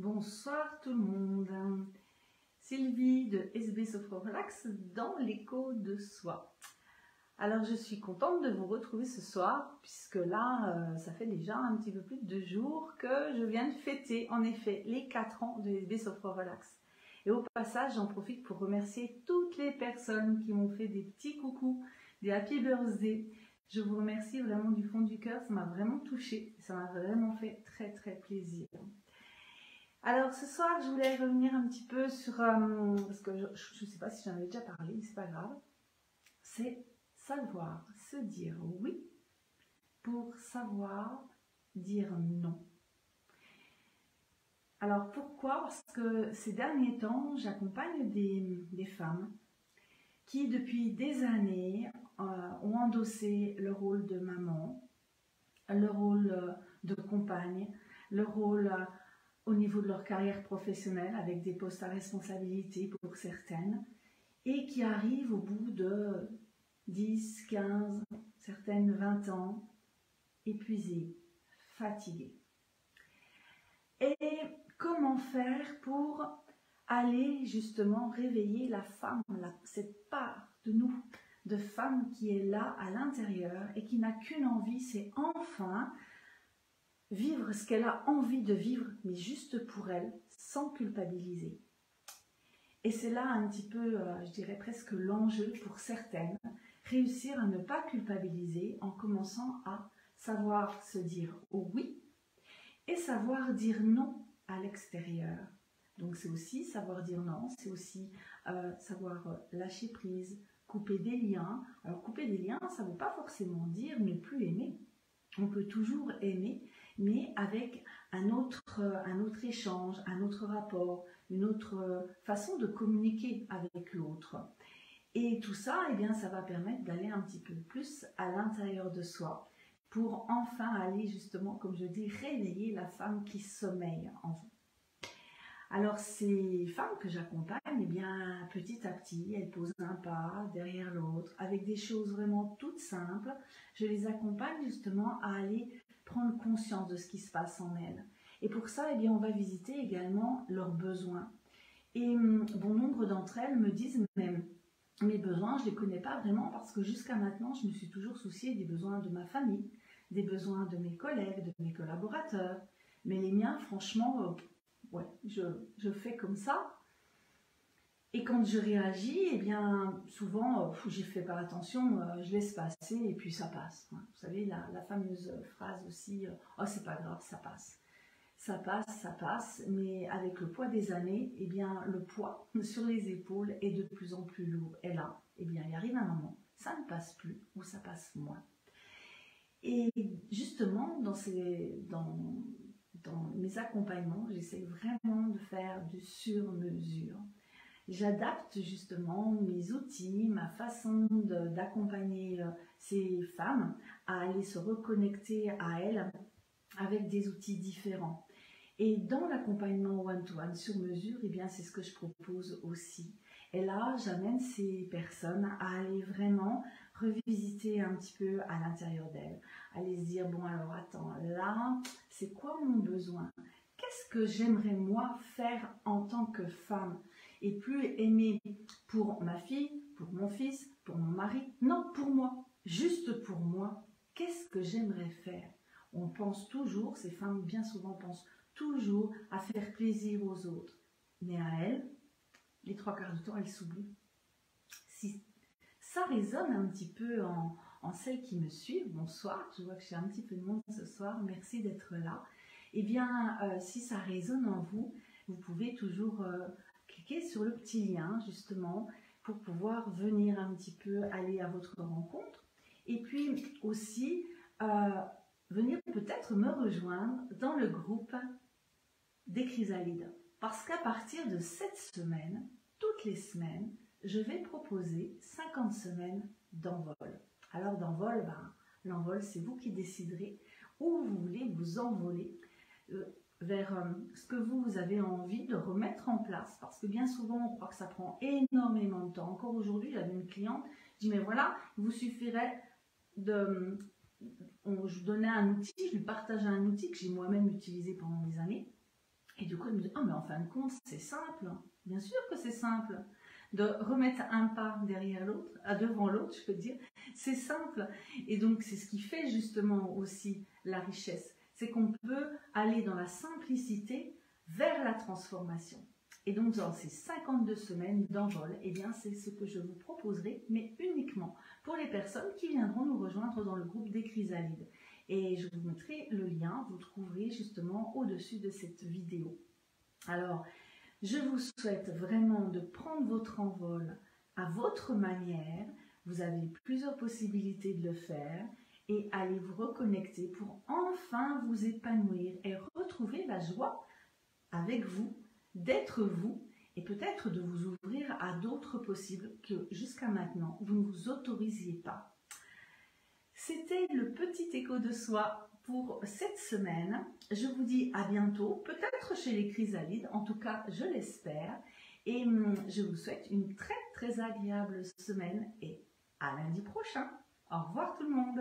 Bonsoir tout le monde, Sylvie de SB Sophro Relax dans l'écho de soi. Alors je suis contente de vous retrouver ce soir puisque là ça fait déjà un petit peu plus de 2 jours que je viens de fêter en effet les 4 ans de SB Sophro Relax. Et au passage j'en profite pour remercier toutes les personnes qui m'ont fait des petits coucous, des happy birthday. Je vous remercie vraiment du fond du cœur, ça m'a vraiment touchée, ça m'a vraiment fait très plaisir. Alors ce soir, je voulais revenir un petit peu sur, parce que je ne sais pas si j'en avais déjà parlé, mais c'est pas grave, c'est savoir se dire oui pour savoir dire non. Alors pourquoi? Parce que ces derniers temps, j'accompagne des femmes qui depuis des années ont endossé le rôle de maman, le rôle de compagne, le rôle au niveau de leur carrière professionnelle avec des postes à responsabilité pour certaines et qui arrivent au bout de 10, 15, certaines 20 ans épuisées, fatiguées. Et comment faire pour aller justement réveiller la femme, cette part de nous, de femme qui est là à l'intérieur et qui n'a qu'une envie, c'est enfin vivre ce qu'elle a envie de vivre, mais juste pour elle, sans culpabiliser. Et c'est là un petit peu, je dirais presque l'enjeu pour certaines, réussir à ne pas culpabiliser en commençant à savoir se dire oui et savoir dire non à l'extérieur. Donc c'est aussi savoir dire non, c'est aussi savoir lâcher prise, couper des liens. Alors couper des liens, ça ne veut pas forcément dire ne plus aimer. On peut toujours aimer, mais avec un autre échange, un autre rapport, une autre façon de communiquer avec l'autre. Et tout ça, eh bien, ça va permettre d'aller un petit peu plus à l'intérieur de soi pour enfin aller justement, comme je dis, réveiller la femme qui sommeille en vous. Alors ces femmes que j'accompagne, eh bien, petit à petit, elles posent un pas derrière l'autre avec des choses vraiment toutes simples. Je les accompagne justement à aller prendre conscience de ce qui se passe en elles. Et pour ça, eh bien, on va visiter également leurs besoins. Et bon nombre d'entre elles me disent même, mes besoins, je ne les connais pas vraiment parce que jusqu'à maintenant, je me suis toujours souciée des besoins de ma famille, des besoins de mes collègues, de mes collaborateurs. Mais les miens, franchement, ouais, je fais comme ça. Et quand je réagis, eh bien, souvent, j'y fais pas attention, je laisse passer et puis ça passe. Vous savez, la fameuse phrase aussi, oh, c'est pas grave, ça passe. Ça passe, mais avec le poids des années, eh bien, le poids sur les épaules est de plus en plus lourd. Et là, eh bien, il arrive un moment, ça ne passe plus ou ça passe moins. Et justement, dans mes accompagnements, j'essaie vraiment de faire du sur-mesure. J'adapte justement mes outils, ma façon d'accompagner ces femmes à aller se reconnecter à elles avec des outils différents. Et dans l'accompagnement one-to-one sur mesure, eh bien, c'est ce que je propose aussi. Et là, j'amène ces personnes à aller vraiment revisiter un petit peu à l'intérieur d'elles, aller se dire, bon alors attends, là, c'est quoi mon besoin? Qu'est-ce que j'aimerais moi faire en tant que femme? Et plus aimer pour ma fille, pour mon fils, pour mon mari, non, pour moi, juste pour moi, qu'est-ce que j'aimerais faire? On pense toujours, ces femmes bien souvent pensent toujours à faire plaisir aux autres. Mais à elles, les 3/4 du temps, elles s'oublient. Si ça résonne un petit peu en celles qui me suivent, bonsoir, je vois que j'ai un petit peu de monde ce soir, merci d'être là. Eh bien, si ça résonne en vous, vous pouvez toujours cliquer sur le petit lien, justement, pour pouvoir venir un petit peu aller à votre rencontre. Et puis aussi, venir peut-être me rejoindre dans le groupe des Chrysalides. Parce qu'à partir de cette semaine, toutes les semaines, je vais proposer 50 semaines d'envol. Alors d'envol, l'envol, c'est vous qui déciderez où vous voulez vous envoler vers ce que vous avez envie de remettre en place. Parce que bien souvent, on croit que ça prend énormément de temps. Encore aujourd'hui, j'avais une cliente, je dis mais voilà, il vous suffirait de... Je donnais un outil, je lui partageais un outil que j'ai moi-même utilisé pendant des années. Et du coup, elle me dit, ah mais en fin de compte, c'est simple. Bien sûr que c'est simple. De remettre un pas derrière l'autre, devant l'autre, je peux dire, c'est simple. Et donc, c'est ce qui fait justement aussi la richesse. C'est qu'on peut aller dans la simplicité vers la transformation. Et donc, dans ces 52 semaines d'envol, eh bien, c'est ce que je vous proposerai, mais uniquement pour les personnes qui viendront nous rejoindre dans le groupe des Chrysalides. Et je vous mettrai le lien, vous trouverez justement au-dessus de cette vidéo. Alors, je vous souhaite vraiment de prendre votre envol à votre manière. Vous avez plusieurs possibilités de le faire et allez vous reconnecter pour enfin vous épanouir et retrouver la joie avec vous, d'être vous et peut-être de vous ouvrir à d'autres possibles que jusqu'à maintenant vous ne vous autorisiez pas. C'était le petit écho de soi pour cette semaine. Je vous dis à bientôt, peut-être chez les Chrysalides, en tout cas je l'espère. Et je vous souhaite une très très agréable semaine et à lundi prochain. Au revoir tout le monde.